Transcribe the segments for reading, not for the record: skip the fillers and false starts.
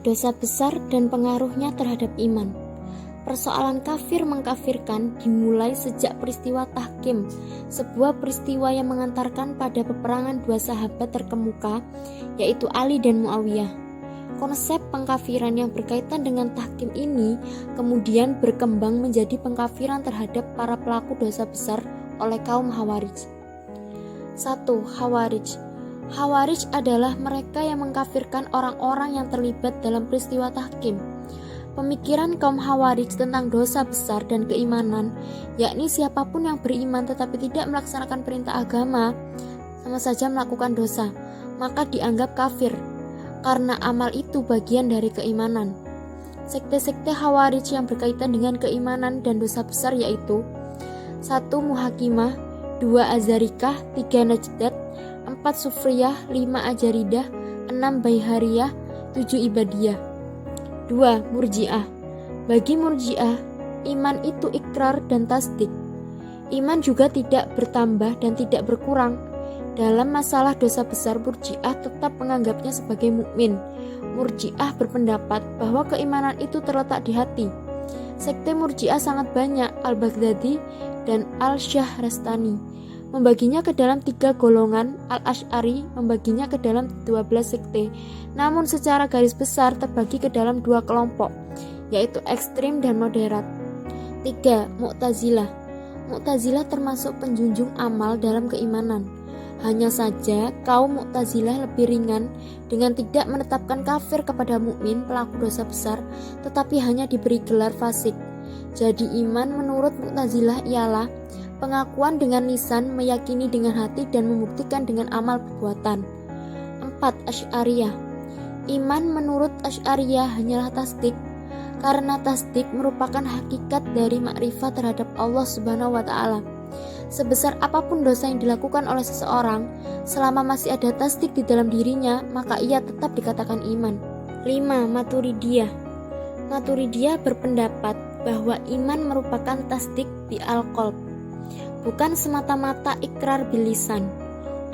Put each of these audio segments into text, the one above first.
dosa besar dan pengaruhnya terhadap iman. Persoalan kafir mengkafirkan dimulai sejak peristiwa Tahkim, sebuah peristiwa yang mengantarkan pada peperangan dua sahabat terkemuka, yaitu Ali dan Muawiyah. Konsep pengkafiran yang berkaitan dengan Tahkim ini kemudian berkembang menjadi pengkafiran terhadap para pelaku dosa besar oleh kaum Khawarij. 1. Khawarij. Khawarij adalah mereka yang mengkafirkan orang-orang yang terlibat dalam peristiwa Tahkim. Pemikiran kaum Khawarij tentang dosa besar dan keimanan, yakni siapapun yang beriman tetapi tidak melaksanakan perintah agama, sama saja melakukan dosa, maka dianggap kafir, karena amal itu bagian dari keimanan. Sekte-sekte Khawarij yang berkaitan dengan keimanan dan dosa besar yaitu 1. Muhakimah, 2. Azarikah, 3. Najdat, 4. Sufriyah, 5. Ajaridah, 6. Baihariyah, 7. Ibadiyah. 2. Murji'ah. Bagi Murji'ah, iman itu ikrar dan tasdik. Iman juga tidak bertambah dan tidak berkurang. Dalam masalah dosa besar, Murji'ah tetap menganggapnya sebagai mukmin. Murji'ah berpendapat bahwa keimanan itu terletak di hati. Sekte Murji'ah sangat banyak. Al-Baghdadi dan Al-Syahrastani membaginya ke dalam 3 golongan, Al-Asy'ari membaginya ke dalam 12 sekte, namun secara garis besar terbagi ke dalam 2 kelompok, yaitu ekstrim dan moderat. 3. Mu'tazilah. Mu'tazilah termasuk penjunjung amal dalam keimanan. Hanya saja kaum Mu'tazilah lebih ringan dengan tidak menetapkan kafir kepada mukmin pelaku dosa besar, tetapi hanya diberi gelar fasik. Jadi iman menurut Mu'tazilah ialah pengakuan dengan lisan, meyakini dengan hati, dan membuktikan dengan amal perbuatan. 4. Asy'ariyah. Iman menurut Asy'ariyah hanyalah tasdik, karena tasdik merupakan hakikat dari makrifat terhadap Allah Subhanahu wa Ta'ala. Sebesar apapun dosa yang dilakukan oleh seseorang, selama masih ada tasdik di dalam dirinya, maka ia tetap dikatakan iman. 5. Maturidiyah. Maturidiyah berpendapat bahwa iman merupakan tasdik bi al-qalb, bukan semata-mata ikrar bilisan.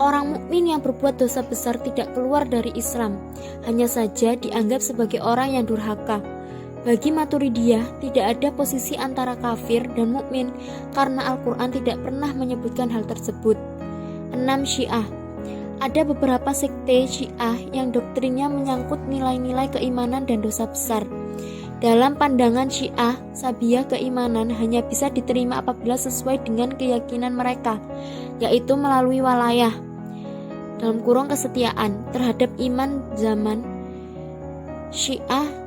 Orang mukmin yang berbuat dosa besar tidak keluar dari Islam, hanya saja dianggap sebagai orang yang durhaka. Bagi Maturidiyah, tidak ada posisi antara kafir dan mukmin karena Al-Quran tidak pernah menyebutkan hal tersebut. 6. Syiah. Ada beberapa sekte Syiah yang doktrinnya menyangkut nilai-nilai keimanan dan dosa besar. Dalam pandangan Syiah, sabiah keimanan hanya bisa diterima apabila sesuai dengan keyakinan mereka, yaitu melalui walayah dalam kurung kesetiaan terhadap iman zaman. Syiah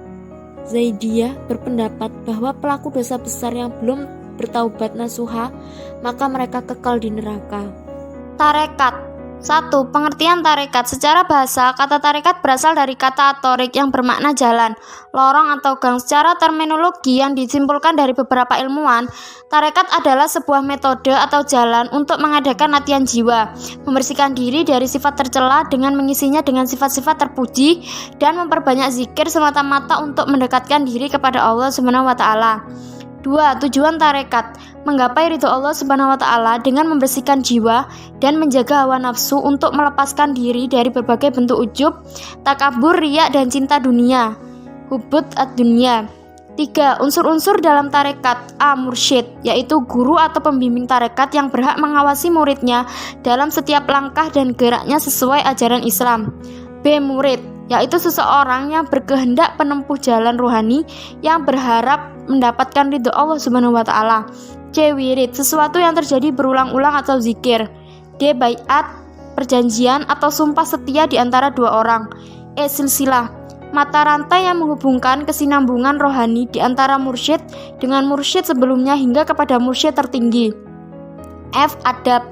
Zaidiyah berpendapat bahwa pelaku dosa besar yang belum bertaubat nasuha, maka mereka kekal di neraka. Tarekat. 1. Pengertian tarekat. Secara bahasa, kata tarekat berasal dari kata at-thariq yang bermakna jalan, lorong atau gang. Secara terminologi yang disimpulkan dari beberapa ilmuwan, tarekat adalah sebuah metode atau jalan untuk mengadakan latihan jiwa, membersihkan diri dari sifat tercela dengan mengisinya dengan sifat-sifat terpuji, dan memperbanyak zikir semata-mata untuk mendekatkan diri kepada Allah Subhanahu wa Ta'ala. 2. Tujuan tarekat. Menggapai ridho Allah Subhanahu wa Ta'ala dengan membersihkan jiwa dan menjaga hawa nafsu untuk melepaskan diri dari berbagai bentuk ujub, takabur, riya, dan cinta dunia, hubud ad-dunya. 3. Unsur-unsur dalam tarekat. A. Mursyid, yaitu guru atau pembimbing tarekat yang berhak mengawasi muridnya dalam setiap langkah dan geraknya sesuai ajaran Islam. B. Murid, yaitu seseorang yang berkehendak penempuh jalan rohani yang berharap mendapatkan ridho Allah Subhanahu wa Ta'ala. C. Wirid, sesuatu yang terjadi berulang-ulang atau zikir. D. Baiat, perjanjian atau sumpah setia di antara dua orang. E. Silsilah, mata rantai yang menghubungkan kesinambungan rohani di antara mursyid dengan mursyid sebelumnya hingga kepada mursyid tertinggi. F. Adab,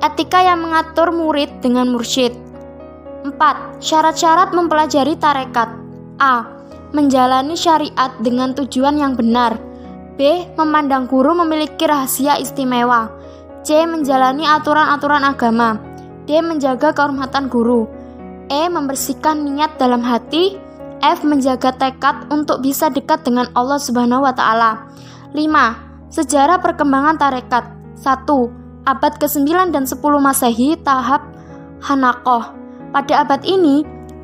etika yang mengatur murid dengan mursyid. 4. Syarat-syarat mempelajari tarekat. A. Menjalani syariat dengan tujuan yang benar. B. Memandang guru memiliki rahasia istimewa. C. Menjalani aturan-aturan agama. D. Menjaga kehormatan guru. E. Membersihkan niat dalam hati. F. Menjaga tekad untuk bisa dekat dengan Allah Subhanahu wa Ta'ala. 5. Sejarah perkembangan tarekat. 1. Abad ke-9 dan 10 Masehi, tahap Hanakoh. Pada abad ini,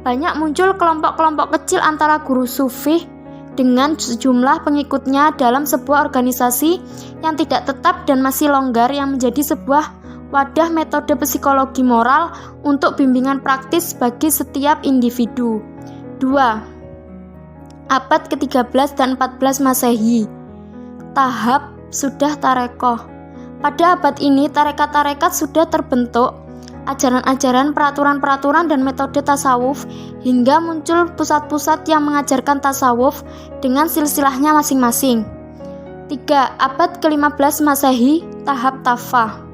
banyak muncul kelompok-kelompok kecil antara guru sufi dengan sejumlah pengikutnya dalam sebuah organisasi yang tidak tetap dan masih longgar yang menjadi sebuah wadah metode psikologi moral untuk bimbingan praktis bagi setiap individu. 2. Abad ke-13 dan 14 Masehi. Tahap sudah tarekoh. Pada abad ini tarekat-tarekat sudah terbentuk, ajaran-ajaran, peraturan-peraturan dan metode tasawuf, hingga muncul pusat-pusat yang mengajarkan tasawuf dengan silsilahnya masing-masing. 3. Abad ke-15 Masehi, tahap tafah.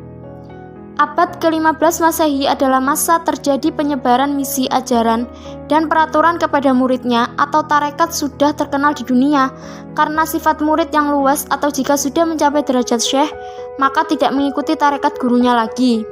Abad ke-15 Masehi adalah masa terjadi penyebaran misi ajaran dan peraturan kepada muridnya atau tarekat sudah terkenal di dunia karena sifat murid yang luas atau jika sudah mencapai derajat syekh maka tidak mengikuti tarekat gurunya lagi.